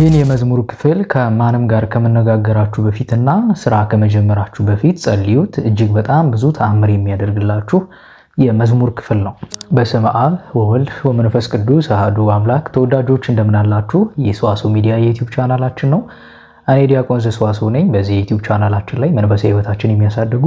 ይህን የመዝሙር ክፍል ከማንም ጋር ከመነጋገራችሁ በፊትና ስራ ከመጀመራችሁ በፊት ጸልዩት። እጅግ በጣም ብዙ ተአምር የሚያደርግላችሁ የመዝሙር ክፍል ነው። በስመ አብ ወወልድ ወመንፈስ ቅዱስ አሐዱ አምላክ። ተወዳጆች እንደምናላችሁ የሰዋስው ሚዲያ የዩቲዩብ ቻናላችን ነው። እኔ ዲያቆን ሰዋስው ነኝ። በዚህ የዩቲዩብ ቻናላችን ላይ መንፈሳዊ ህይወታችን የሚያሳድጉ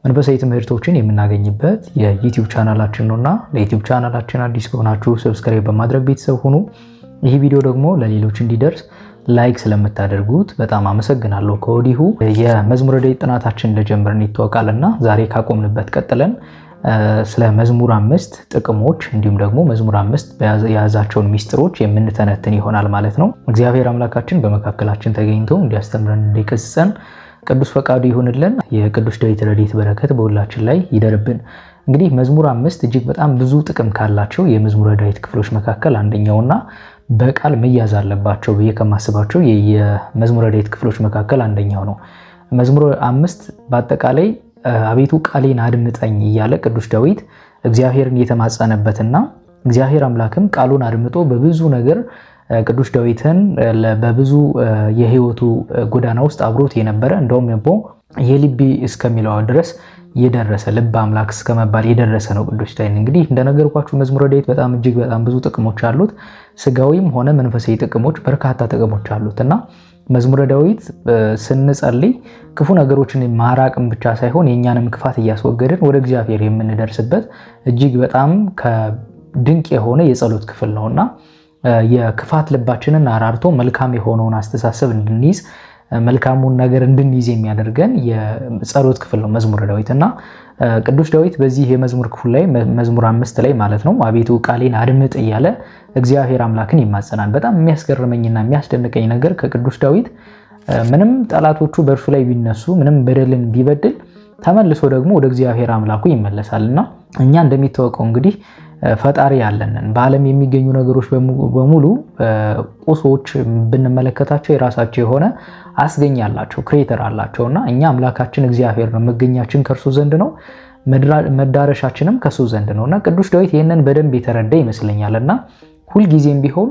መንፈሳዊ ትምህርቶችን የምናገኝበት የዩቲዩብ ቻናላችን ነውና ለዩቲዩብ ቻናላችን አዲስ ከሆናችሁ ሰብስክራይብ በማድረግ ቤተሰብ ሁኑ። ይህ ቪዲዮ ደግሞ ለሌሎች እንዲደርስ ላይክ ስለምታደርጉት በጣም አመሰግናለሁ ከወዲሁ። የመዝሙረ ዳዊት ጥናታችን እንደጀመርን ይታወቃልና ዛሬ ካቆምንበት ቀጥለን ስለ መዝሙር 5 ጥቅሞች እንዲሁም ደግሞ መዝሙር 5 የያዛቸውን ሚስጥሮች የምንተነትን ይሆናል ማለት ነው። እግዚአብሔር አምላካችን በመካከላችን ተገኝቶ እንዲያስተምረን እንዲቀስጸን ቅዱስ ፈቃዱ ይሁንልን። የቅዱስ ዳዊት ረድኤት በረከት በሁላችን ላይ ይደርብን። እንግዲህ መዝሙር 5 እጅግ በጣም ብዙ ጥቅም ካላቸው የመዝሙረ ዳዊት ክፍሎች መካከል አንደኛውና በቃል መያዝ አለባቸው ብዬ ከማስባቸው የመዝሙረ ዳዊት ክፍሎች መካከል አንደኛው ነው። መዝሙር 5 በአጠቃላይ አቤቱ ቃሌን አድምጠኝ እያለ ቅዱስ ዳዊት እግዚአብሔርን የተማጸነበትና እግዚአብሔር አምላክም ቃሉን አድምጦ በብዙ ነገር ቅዱስ ዳዊትን በብዙ የህይወቱ ጎዳና ውስጥ አብሮት የነበረ እንደውም የልቤ እስከሚለው ድረስ የደረሰ ልብ አምላክ እስከመባል የደረሰ ነው ቅዱስ ዳዊት። እንግዲህ እንደነገርኳችሁ መዝሙረ ዳዊት እጅግ በጣም ብዙ ጥቅሞች አሉት። ስጋዊም ሆነ መንፈሳዊ ጥቅሞች በርካታ ጥቅሞች አሉትና መዝሙረ ዳዊት ስንጸልይ ክፉ ነገሮችን ማራቅም ብቻ ሳይሆን የኛንም ክፋት እያስወገድን ወደ እግዚአብሔር የምንደርስበት እጅግ በጣም ድንቅ የሆነ የጸሎት ክፍል ነውና የክፋት ልባችንን አራርቶ መልካም የሆነውን አስተሳሰብ እንድንይዝ መልካሙን ነገር እንድንይዝ የሚያደርገን የጸሎት ክፍል ነው መዝሙረ ዳዊት። እና ቅዱስ ዳዊት በዚህ የመዝሙር ክፍል ላይ መዝሙር 5 ላይ ማለት ነው አቤቱ ቃሌን አድምጥ እያለ እግዚአብሔር አምላክን ይማጸናል። በጣም የሚያስገርመኝና የሚያስደንቀኝ ነገር ከቅዱስ ዳዊት ምንም ጠላቶቹ በእርሱ ላይ ቢነሱ ምንም በደልን ቢበድል ተመልሶ ደግሞ ወደ እግዚአብሔር አምላኩ ይመለሳልና እኛ እንደሚታወቀው እንግዲህ ፈጣሪ ያለንን በዓለም የሚገኙ ነገሮች በሙሉ ቁሶች ብንመለከታቸው የራሳቸው የሆነ አስገኝ አላቸው፣ ክሬተር አላቸውና እኛ አምላካችን እግዚአብሔር ነው፣ መገኛችን ከእርሱ ዘንድ ነው፣ መዳረሻችንም ከሱ ዘንድ ነውና ቅዱስ ዳዊት ይህንን በደንብ የተረዳ ይመስለኛልና ሁልጊዜም ቢሆን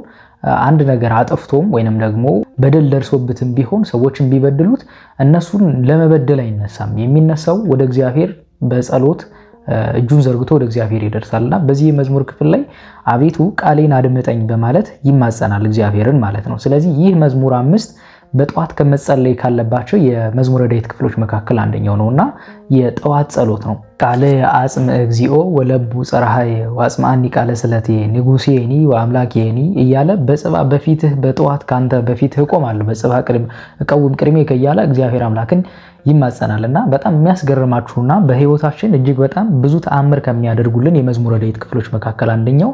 አንድ ነገር አጥፍቶም ወይንም ደግሞ በደል ደርሶበትም ቢሆን ሰዎችን ቢበድሉት እነሱን ለመበደል አይነሳም። የሚነሳው ወደ እግዚአብሔር በጸሎት እጁን ዘርግቶ ወደ እግዚአብሔር ይደርሳልና በዚህ የመዝሙር ክፍል ላይ አቤቱ ቃሌን አድምጠኝ በማለት ይማጸናል እግዚአብሔርን ማለት ነው። ስለዚህ ይህ መዝሙር 5 በጠዋት ከመጸለይ ካለባቸው የመዝሙረ ዳዊት ክፍሎች መካከል አንደኛው ነውና የጠዋት ጸሎት ነው። ቃለ አጽም እግዚኦ ወለቡ ጸራሃየ ወአጽማኒ ቃለ ስለቴ ንጉሴኒ ወአምላኬኒ እያለ በጽባ በፊትህ በጠዋት ካንተ በፊትህ እቆማለሁ በጽባ እቀውም ቅድሜከ እያለ እግዚአብሔር አምላክን ይማጸናልና በጣም የሚያስገርማችሁና በህይወታችን እጅግ በጣም ብዙ ተአምር ከሚያደርጉልን የመዝሙረ ዳዊት ክፍሎች መካከል አንደኛው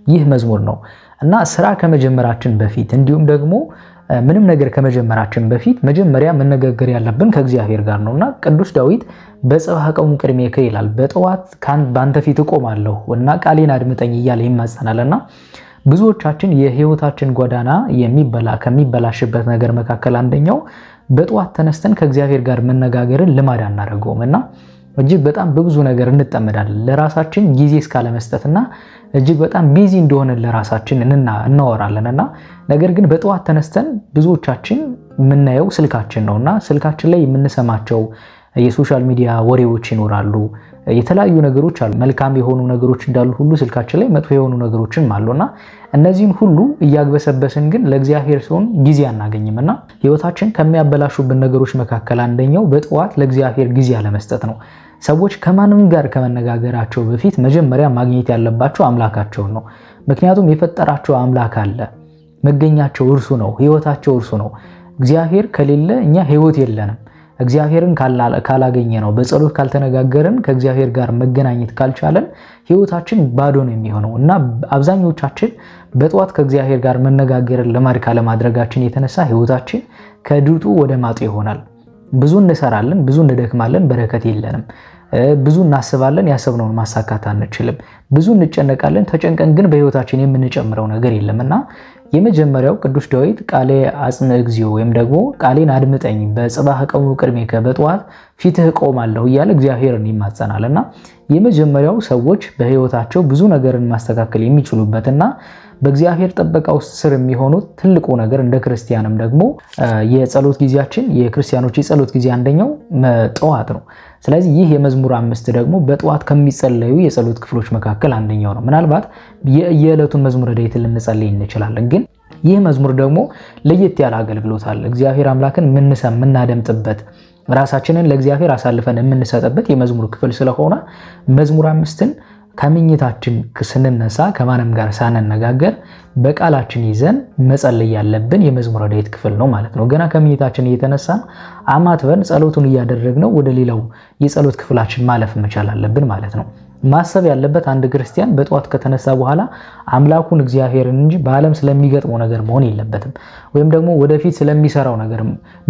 ይህ መዝሙር ነው። እና ስራ ከመጀመራችን በፊት እንዲሁም ደግሞ ምንም ነገር ከመጀመራችን በፊት መጀመሪያ መነጋገር ያለብን ከእግዚአብሔር ጋር ነውና ቅዱስ ዳዊት በጽባህ ቀውም ቅድሜከ ይላል። በጠዋት ባንተ ፊት እቆማለሁ እና ቃሌን አድምጠኝ እያለ ይማጸናልና ብዙዎቻችን የህይወታችን ጎዳና ከሚበላሽበት ነገር መካከል አንደኛው በጠዋት ተነስተን ከእግዚአብሔር ጋር መነጋገርን ልማድ አናደርገውምና እጅግ በጣም በብዙ ነገር እንጠመዳለን። ለራሳችን ጊዜ እስካለመስጠትና እጅግ በጣም ቢዚ እንደሆነ ለራሳችን እናወራለንና ነገር ግን በጠዋት ተነስተን ብዙዎቻችን የምናየው ስልካችን ነውና ስልካችን ላይ የምንሰማቸው የሶሻል ሚዲያ ወሬዎች ይኖራሉ። የተለያዩ ነገሮች አሉ። መልካም የሆኑ ነገሮች እንዳሉ ሁሉ ስልካችን ላይ መጥፎ የሆኑ ነገሮችም አሉና እነዚህን ሁሉ እያግበሰበስን ግን ለእግዚአብሔር ሲሆን ጊዜ አናገኝምና ህይወታችን ከሚያበላሹብን ነገሮች መካከል አንደኛው በጠዋት ለእግዚአብሔር ጊዜ አለመስጠት ነው። ሰዎች ከማንም ጋር ከመነጋገራቸው በፊት መጀመሪያ ማግኘት ያለባቸው አምላካቸውን ነው። ምክንያቱም የፈጠራቸው አምላክ አለ፣ መገኛቸው እርሱ ነው፣ ህይወታቸው እርሱ ነው። እግዚአብሔር ከሌለ እኛ ህይወት የለንም። እግዚአብሔርን ካላገኘ ነው በጸሎት ካልተነጋገርን ከእግዚአብሔር ጋር መገናኘት ካልቻለን ህይወታችን ባዶ ነው የሚሆነው እና አብዛኞቻችን በጠዋት ከእግዚአብሔር ጋር መነጋገርን ልማድ ካለማድረጋችን የተነሳ ህይወታችን ከድጡ ወደ ማጡ ይሆናል። ብዙ እንሰራለን፣ ብዙ እንደክማለን፣ በረከት የለንም። ብዙ እናስባለን፣ ያሰብነውን ማሳካት አንችልም። ብዙ እንጨነቃለን፣ ተጨንቀን ግን በህይወታችን የምንጨምረው ነገር የለምና የመጀመሪያው ቅዱስ ዳዊት ቃሌ አጽም እግዚኦ ወይም ደግሞ ቃሌን አድምጠኝ በጽባህ ቀውም ቅድሜከ በጠዋት ፊትህ እቆማለሁ እያለ እግዚአብሔርን ይማጸናልና የመጀመሪያው ሰዎች በህይወታቸው ብዙ ነገርን ማስተካከል የሚችሉበትና በእግዚአብሔር ጥበቃ ውስጥ ስር የሚሆኑት ትልቁ ነገር እንደ ክርስቲያንም ደግሞ የጸሎት ጊዜያችን የክርስቲያኖች የጸሎት ጊዜ አንደኛው ጠዋት ነው። ስለዚህ ይህ የመዝሙር 5 ደግሞ በጠዋት ከሚጸለዩ የጸሎት ክፍሎች መካከል አንደኛው ነው። ምናልባት የዕለቱን መዝሙረ ዳዊት ልንጸልይ እንችላለን፣ ግን ይህ መዝሙር ደግሞ ለየት ያለ አገልግሎት አለ። እግዚአብሔር አምላክን የምናደምጥበት ራሳችንን ለእግዚአብሔር አሳልፈን የምንሰጥበት የመዝሙር ክፍል ስለሆነ መዝሙር 5ን ከምኝታችን ስንነሳ ከማንም ጋር ሳንነጋገር በቃላችን ይዘን መጸለይ ያለብን የመዝሙረ ዳዊት ክፍል ነው ማለት ነው። ገና ከምኝታችን እየተነሳን አማትበን ጸሎቱን እያደረግነው ወደ ሌላው የጸሎት ክፍላችን ማለፍ መቻል አለብን ማለት ነው። ማሰብ ያለበት አንድ ክርስቲያን በጠዋት ከተነሳ በኋላ አምላኩን እግዚአብሔርን እንጂ በዓለም ስለሚገጥመው ነገር መሆን የለበትም። ወይም ደግሞ ወደፊት ስለሚሰራው ነገር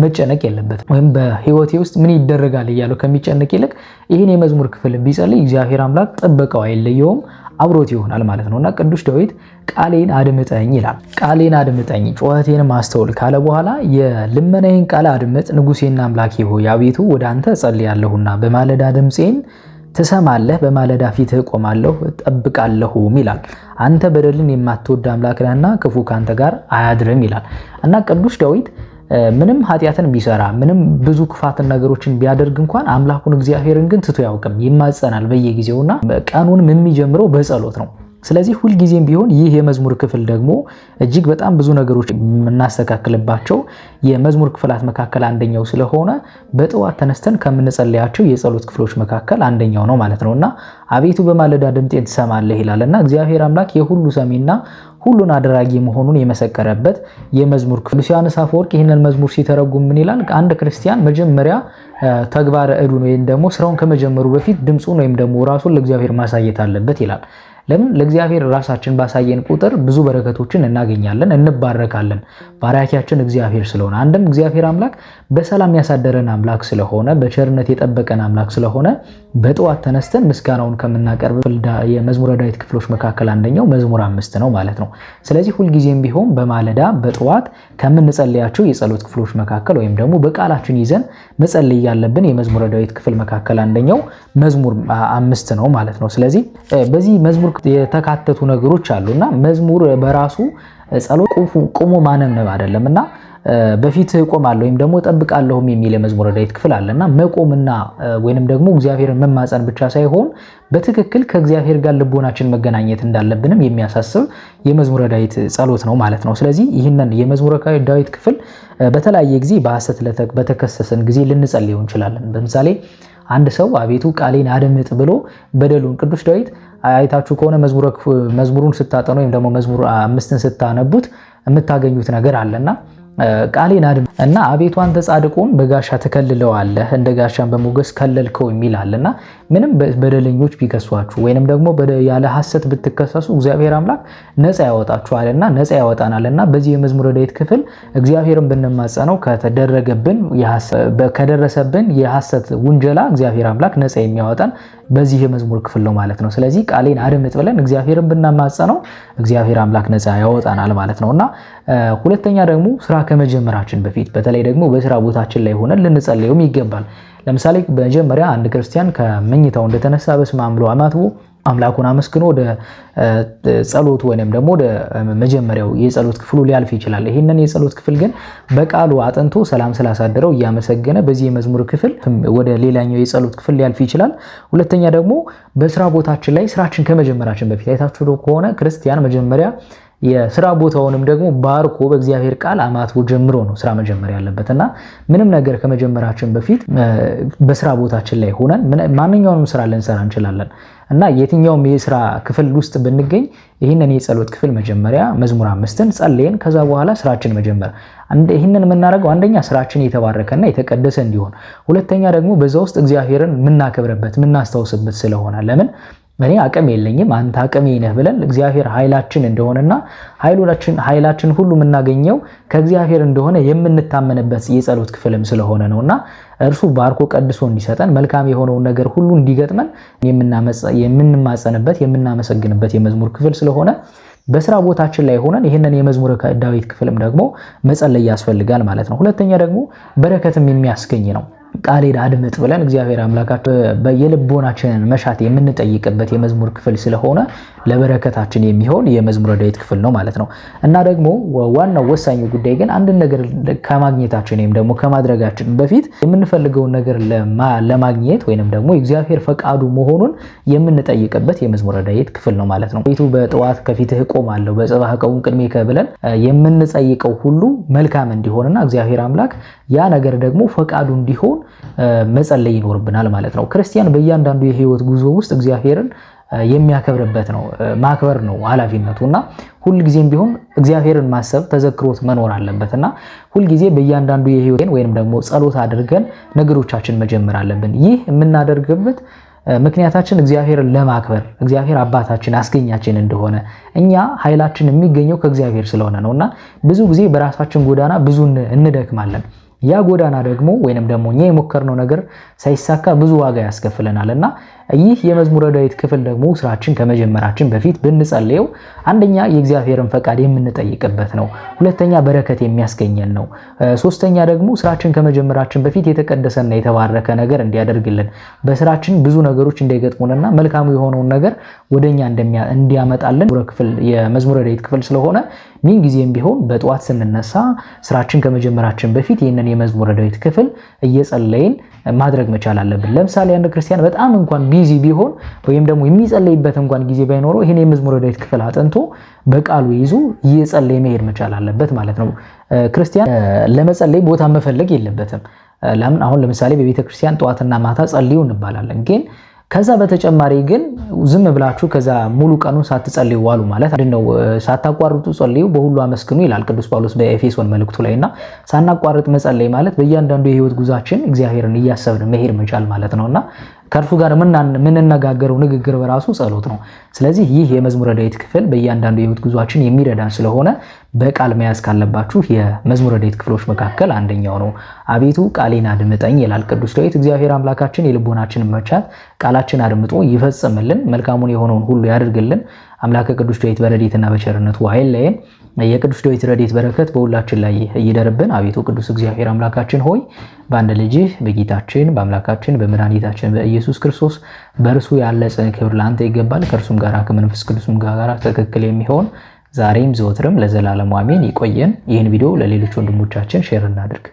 መጨነቅ የለበትም። ወይም በህይወቴ ውስጥ ምን ይደረጋል እያሉ ከሚጨነቅ ይልቅ ይህን የመዝሙር ክፍል ቢጸልይ እግዚአብሔር አምላክ ጥበቃው አይለየውም፣ አብሮት ይሆናል ማለት ነውና ቅዱስ ዳዊት ቃሌን አድምጠኝ ይላል። ቃሌን አድምጠኝ ጩኸቴንም አስተውል ካለ በኋላ የልመናዬን ቃል አድምጥ ንጉሴና አምላኬ ሆይ አቤቱ ወደ አንተ እጸልያለሁና በማለዳ ድምፄን ትሰማለህ፣ በማለዳ ፊትህ እቆማለሁ እጠብቃለሁም ይላል። አንተ በደልን የማትወድ አምላክ ነህና ክፉ ካንተ ጋር አያድርም ይላል እና ቅዱስ ዳዊት ምንም ኃጢአትን ቢሰራ ምንም ብዙ ክፋትን ነገሮችን ቢያደርግ እንኳን አምላኩን እግዚአብሔርን ግን ትቶ ያውቅም፣ ይማጸናል በየጊዜውና ቀኑንም የሚጀምረው በጸሎት ነው። ስለዚህ ሁልጊዜም ቢሆን ይህ የመዝሙር ክፍል ደግሞ እጅግ በጣም ብዙ ነገሮች የምናስተካክልባቸው የመዝሙር ክፍላት መካከል አንደኛው ስለሆነ በጠዋት ተነስተን ከምንጸልያቸው የጸሎት ክፍሎች መካከል አንደኛው ነው ማለት ነውና አቤቱ በማለዳ ድምጤን ትሰማለህ ይላልና እግዚአብሔር አምላክ የሁሉ ሰሚና ሁሉን አድራጊ መሆኑን የመሰከረበት የመዝሙር ክፍል። ቅዱስ ዮሐንስ አፈወርቅ ይህንን መዝሙር ሲተረጉም ምን ይላል? አንድ ክርስቲያን መጀመሪያ ተግባረ ዕዱን ወይም ደግሞ ስራውን ከመጀመሩ በፊት ድምጹን ወይም ደግሞ ራሱን ለእግዚአብሔር ማሳየት አለበት ይላል። ለምን? ለእግዚአብሔር ራሳችን ባሳየን ቁጥር ብዙ በረከቶችን እናገኛለን፣ እንባረካለን። ባራኪያችን እግዚአብሔር ስለሆነ አንድም እግዚአብሔር አምላክ በሰላም ያሳደረን አምላክ ስለሆነ በቸርነት የጠበቀን አምላክ ስለሆነ በጠዋት ተነስተን ምስጋናውን ከምናቀርብ የመዝሙረ ዳዊት ክፍሎች መካከል አንደኛው መዝሙር 5 ነው ማለት ነው። ስለዚህ ሁልጊዜም ቢሆን በማለዳ በጠዋት ከምንጸልያቸው የጸሎት ክፍሎች መካከል ወይም ደግሞ በቃላችን ይዘን መጸለይ ያለብን የመዝሙረ ዳዊት ክፍል መካከል አንደኛው መዝሙር 5 ነው ማለት ነው። ስለዚህ በዚህ መዝሙር የተካተቱ ነገሮች አሉና መዝሙር በራሱ ጸሎት ቆሞ ማነምነብ አይደለምና በፊት ቆማለሁ ወይም ደግሞ ጠብቃለሁም የሚል የመዝሙረ ዳዊት ክፍል አለና መቆምና ወይንም ደግሞ እግዚአብሔርን መማጸን ብቻ ሳይሆን በትክክል ከእግዚአብሔር ጋር ልቦናችን መገናኘት እንዳለብንም የሚያሳስብ የመዝሙረ ዳዊት ጸሎት ነው ማለት ነው። ስለዚህ ይህንን የመዝሙረ ዳዊት ክፍል በተለያየ ጊዜ በሐሰት በተከሰሰን ጊዜ ልንጸልየው እንችላለን። በምሳሌ አንድ ሰው አቤቱ ቃሌን አድምጥ ብሎ በደሉን ቅዱስ ዳዊት አይታችሁ ከሆነ መዝሙሩን ስታጠኑ ወይም ደግሞ መዝሙር 5ን ስታነቡት የምታገኙት ነገር አለና ቃሌን አድምጥ እና አቤቱ አንተ ጻድቁን በጋሻ ተከልለዋለህ እንደ ጋሻን በሞገስ ከለልከው የሚል አለና ምንም በደለኞች ቢከሷችሁ ወይንም ደግሞ ያለ ሐሰት ብትከሰሱ እግዚአብሔር አምላክ ነፃ ያወጣችኋልና ነፃ ያወጣናልና በዚህ የመዝሙረ ዳዊት ክፍል እግዚአብሔርን ብንማጸነው ከደረሰብን የሐሰት ውንጀላ እግዚአብሔር አምላክ ነፃ የሚያወጣን በዚህ የመዝሙር ክፍል ነው ማለት ነው። ስለዚህ ቃሌን አድምጥ ብለን እግዚአብሔርን ብናማጸነው እግዚአብሔር አምላክ ነፃ ያወጣናል ማለት ነውና ሁለተኛ ደግሞ ስራ ከመጀመራችን በፊት በተለይ ደግሞ በስራ ቦታችን ላይ ሆነን ልንጸልየውም ይገባል። ለምሳሌ በመጀመሪያ አንድ ክርስቲያን ከመኝታው እንደተነሳ በስመ አብ ብሎ አማትቦ አምላኩን አመስግኖ ወደ ጸሎት ወይንም ደግሞ ወደ መጀመሪያው የጸሎት ክፍሉ ሊያልፍ ይችላል። ይሄንን የጸሎት ክፍል ግን በቃሉ አጥንቶ ሰላም ስላሳደረው እያመሰገነ በዚህ የመዝሙር ክፍል ወደ ሌላኛው የጸሎት ክፍል ሊያልፍ ይችላል። ሁለተኛ ደግሞ በስራ ቦታችን ላይ ስራችን ከመጀመራችን በፊት አይታችሁ ከሆነ ክርስቲያን መጀመሪያ የስራ ቦታውንም ደግሞ ባርኮ በእግዚአብሔር ቃል አማትቦ ጀምሮ ነው ስራ መጀመር ያለበትና ምንም ነገር ከመጀመራችን በፊት በስራ ቦታችን ላይ ሆነን ማንኛውንም ስራ ልንሰራ እንችላለን እና የትኛውም የስራ ክፍል ውስጥ ብንገኝ ይህንን የጸሎት ክፍል መጀመሪያ መዝሙር 5ን ጸልየን ከዛ በኋላ ስራችን መጀመር ይህንን የምናደርገው አንደኛ ስራችን የተባረከና የተቀደሰ እንዲሆን፣ ሁለተኛ ደግሞ በዛ ውስጥ እግዚአብሔርን የምናከብርበት የምናስታውስበት ስለሆነ ለምን እኔ አቅም የለኝም አንተ አቅሜ ነህ ብለን እግዚአብሔር ኃይላችን እንደሆነና ኃይላችን ሁሉ የምናገኘው ከእግዚአብሔር እንደሆነ የምንታመንበት የጸሎት ክፍልም ስለሆነ ነውና እርሱ ባርኮ ቀድሶ እንዲሰጠን መልካም የሆነውን ነገር ሁሉ እንዲገጥመን የምንማጸንበት የምናመሰግንበት የመዝሙር ክፍል ስለሆነ በስራ ቦታችን ላይ ሆነን ይሄንን የመዝሙረ ዳዊት ክፍልም ደግሞ መጸለይ ያስፈልጋል ማለት ነው። ሁለተኛ ደግሞ በረከትም የሚያስገኝ ነው። ቃሌን አድምጥ ብለን እግዚአብሔር አምላካችን በየልቦናችንን መሻት የምንጠይቅበት የመዝሙር ክፍል ስለሆነ ለበረከታችን የሚሆን የመዝሙረ ዳዊት ክፍል ነው ማለት ነው። እና ደግሞ ዋናው ወሳኙ ጉዳይ ግን አንድ ነገር ከማግኘታችን ወይም ደግሞ ከማድረጋችን በፊት የምንፈልገውን ነገር ለማግኘት ወይንም ደግሞ እግዚአብሔር ፈቃዱ መሆኑን የምንጠይቅበት የመዝሙረ ዳዊት ክፍል ነው ማለት ነው። ቤቱ በጠዋት ከፊትህ ቆማለሁ በጽባህ ቀውን ቅድሜከ ብለን የምንጠይቀው ሁሉ መልካም እንዲሆንና እግዚአብሔር አምላክ ያ ነገር ደግሞ ፈቃዱ እንዲሆን መጸለይ ይኖርብናል ማለት ነው። ክርስቲያን በእያንዳንዱ የህይወት ጉዞ ውስጥ እግዚአብሔርን የሚያከብርበት ነው ማክበር ነው ኃላፊነቱና ሁሉ ጊዜም ቢሆን እግዚአብሔርን ማሰብ ተዘክሮት መኖር አለበትና ሁሉ ጊዜ በእያንዳንዱ የህይወት ወይንም ደግሞ ጸሎት አድርገን ነገሮቻችን መጀመር አለብን። ይህ የምናደርግበት ምክንያታችን እግዚአብሔርን ለማክበር እግዚአብሔር አባታችን አስገኛችን እንደሆነ እኛ ኃይላችን የሚገኘው ከእግዚአብሔር ስለሆነ ነውና ብዙ ጊዜ በራሳችን ጎዳና ብዙ እንደክማለን። ያ ጎዳና ደግሞ ወይንም ደግሞ እኛ የሞከርነው ነገር ሳይሳካ ብዙ ዋጋ ያስከፍለናልና ይህ የመዝሙረ ዳዊት ክፍል ደግሞ ስራችን ከመጀመራችን በፊት ብንጸልየው አንደኛ የእግዚአብሔርን ፈቃድ የምንጠይቅበት ነው፣ ሁለተኛ በረከት የሚያስገኘን ነው፣ ሶስተኛ ደግሞ ስራችን ከመጀመራችን በፊት የተቀደሰና የተባረከ ነገር እንዲያደርግልን በስራችን ብዙ ነገሮች እንዳይገጥሙንና መልካሙ የሆነውን ነገር ወደኛ እንዲያመጣልን የመዝሙረ ዳዊት ክፍል ስለሆነ ምን ጊዜም ቢሆን በጠዋት ስንነሳ ስራችን ከመጀመራችን በፊት ይህንን የመዝሙረ ዳዊት ክፍል እየጸለይን ማድረግ መቻል አለብን። ለምሳሌ አንድ ክርስቲያን በጣም እንኳን ቢዚ ቢሆን ወይም ደግሞ የሚጸልይበት እንኳን ጊዜ ባይኖረው ይሄን የመዝሙረ ዳዊት ክፍል አጥንቶ በቃሉ ይዞ እየጸለየ መሄድ መቻል አለበት ማለት ነው። ክርስቲያን ለመጸለይ ቦታ መፈለግ የለበትም። ለምን አሁን ለምሳሌ በቤተ ክርስቲያን ጠዋትና ማታ ጸልዩ እንባላለን ግን ከዛ በተጨማሪ ግን ዝም ብላችሁ ከዛ ሙሉ ቀኑን ሳትጸልዩ ዋሉ ማለት አይደለም። ሳታቋርጡ ጸልዩ በሁሉ አመስግኑ ይላል ቅዱስ ጳውሎስ በኤፌሶን መልእክቱ ላይና ሳናቋርጥ መጸለይ ማለት በእያንዳንዱ የህይወት ጉዟችን እግዚአብሔርን እያሰብን መሄድ መቻል ማለት ነውና ከእርሱ ጋር ምንነጋገረው ንግግር በራሱ ጸሎት ነው። ስለዚህ ይህ የመዝሙረ ዳዊት ክፍል በእያንዳንዱ የህይወት ጉዟችን የሚረዳን ስለሆነ በቃል መያዝ ካለባችሁ የመዝሙረ ዳዊት ክፍሎች መካከል አንደኛው ነው። አቤቱ ቃሌን አድምጠኝ ይላል ቅዱስ ዳዊት። እግዚአብሔር አምላካችን የልቦናችንን መሻት ቃላችን አድምጦ ይፈጽምልን፣ መልካሙን የሆነውን ሁሉ ያድርግልን። አምላከ ቅዱስ ዳዊት በረድኤትና በቸርነቱ አይለየን። የቅዱስ ዳዊት ረድኤት በረከት በሁላችን ላይ ይደርብን። አቤቱ ቅዱስ እግዚአብሔር አምላካችን ሆይ በአንድ ልጅህ በጌታችን በአምላካችን በመድኃኒታችን በኢየሱስ ክርስቶስ በእርሱ ያለ ጽን ክብር ላንተ ይገባል። ከእርሱም ጋር ከመንፈስ ቅዱስም ጋር ትክክል የሚሆን ዛሬም ዘወትርም ለዘላለሙ አሜን። ይቆየን። ይህን ቪዲዮ ለሌሎች ወንድሞቻችን ሼር እናድርግ።